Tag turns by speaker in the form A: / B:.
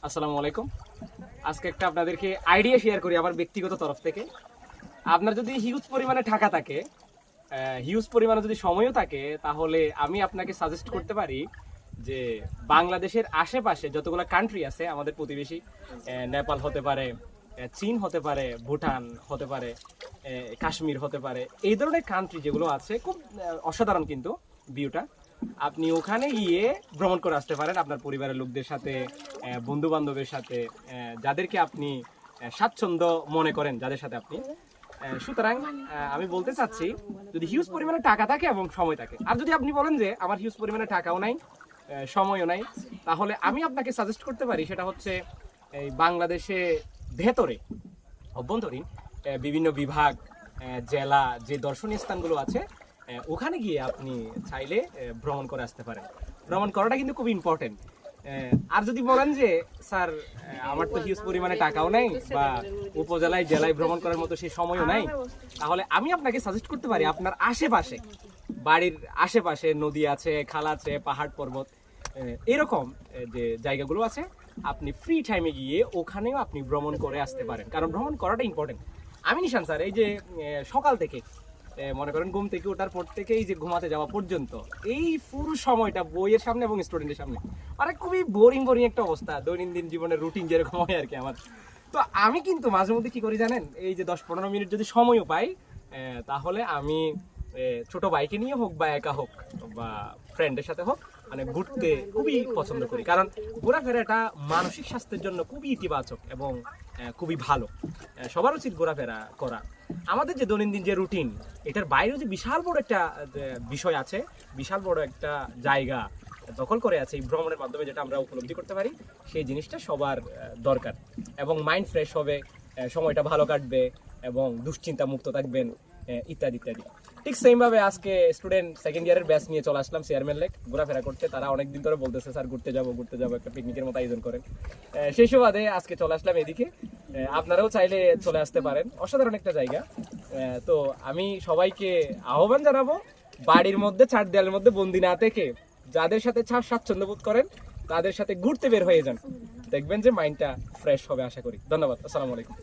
A: আসসালামু আলাইকুম। আজকে একটা আপনাদেরকে আইডিয়া শেয়ার করি আমার ব্যক্তিগত তরফ থেকে। আপনার যদি হিউজ পরিমাণে টাকা থাকে, হিউজ পরিমাণে যদি সময়ও থাকে, তাহলে আমি আপনাকে সাজেস্ট করতে পারি যে বাংলাদেশের আশেপাশে যতগুলো কান্ট্রি আছে আমাদের প্রতিবেশী, নেপাল হতে পারে, চীন হতে পারে, ভুটান হতে পারে, কাশ্মীর হতে পারে, এই ধরনের কান্ট্রি যেগুলো আছে খুব অসাধারণ কিন্তু ভিউটা। আপনি ওখানে গিয়ে ভ্রমণ করে আসতে পারেন আপনার পরিবারের লোকদের সাথে, বন্ধু বান্ধবের সাথে, যাদেরকে আপনি স্বাচ্ছন্দ্য মনে করেন, যাদের সাথে আপনি। সুতরাং আমি বলতে চাচ্ছি, যদি হিউজ পরিমাণে টাকা থাকে এবং সময় থাকে, আর যদি আপনি বলেন যে আমার হিউজ পরিমাণে টাকাও নাই, সময়ও নাই, তাহলে আমি আপনাকে সাজেস্ট করতে পারি সেটা হচ্ছে এই বাংলাদেশে ভেতরে অভ্যন্তরীণ বিভিন্ন বিভাগ, জেলা, যে দর্শনীয় স্থানগুলো আছে, ওখানে গিয়ে আপনি চাইলে ভ্রমণ করে আসতে পারেন। ভ্রমণ করাটা কিন্তু খুব ইম্পর্টেন্ট। আর যদি বলেন যে স্যার আমার তো হিউজ পরিমাণে টাকাও নাই বা উপজেলায় জেলায় ভ্রমণ করার মতো সেই সময়ও নাই, তাহলে আমি আপনাকে সাজেস্ট করতে পারি আপনার আশেপাশে, বাড়ির আশেপাশে নদী আছে, খাল আছে, পাহাড় পর্বত, এরকম যে জায়গাগুলো আছে, আপনি ফ্রি টাইমে গিয়ে ওখানেও আপনি ভ্রমণ করে আসতে পারেন। কারণ ভ্রমণ করাটা ইম্পর্টেন্ট। আমি নিশান স্যার, এই যে সকাল থেকে মনে করেন ঘুম থেকে ওঠার পর থেকে এই যে ঘুমাতে যাওয়া পর্যন্ত এই পুরো সময়টা বইয়ের সামনে এবং স্টুডেন্টের সামনে, মানে খুবই বোরিং একটা অবস্থা, দৈনন্দিন জীবনের রুটিন যেরকম হয় আর কি আমার। তো আমি কিন্তু মাঝে মধ্যে কি করি জানেন, এই যে 10-15 মিনিট যদি সময়ও পাই, তাহলে আমি ছোট বাইকে নিয়ে হোক বা একা হোক বা ফ্রেন্ডের সাথে হোক, মানে ঘুরতে খুবই পছন্দ করি। কারণ ঘোরাফেরাটা মানসিক স্বাস্থ্যের জন্য খুবই ইতিবাচক এবং খুবই ভালো। সবার উচিত ঘোরাফেরা করা। আমাদের যে দৈনন্দিন যে রুটিন, এটার বাইরেও যে বিশাল বড় একটা বিষয় আছে, বিশাল বড় একটা জায়গা দখল করে আছে এই ভ্রমণের মাধ্যমে, যেটা আমরা উপলব্ধি করতে পারি, সেই জিনিসটা সবার দরকার। এবং মাইন্ড ফ্রেশ হবে, সময়টা ভালো কাটবে এবং দুশ্চিন্তা মুক্ত থাকবেন, ইত্যাদি ইত্যাদি। ঠিক সেমভাবে আজকে স্টুডেন্ট সেকেন্ড ইয়ারের ব্যাচ নিয়ে চলে আসলাম চেয়ারম্যান লেক ঘোরাফেরা করতে। তারা অনেকদিন ধরে বলতেছে স্যার ঘুরতে যাবো, একটা পিকনিকের মতো আয়োজন করেন। সেই সুবাদে আজকে চলে আসলাম এদিকে। আপনারাও চাইলে চলে আসতে পারেন, অসাধারণ একটা জায়গা। তো আমি সবাইকে আহ্বান জানাবো, বাড়ির মধ্যে, চার দেয়ালের মধ্যে বন্দি না থেকে যাদের সাথে স্বাচ্ছন্দ্য বোধ করেন তাদের সাথে ঘুরতে বের হয়ে যান, দেখবেন যে মাইন্ডটা ফ্রেশ হবে আশা করি। ধন্যবাদ। আসসালামু আলাইকুম।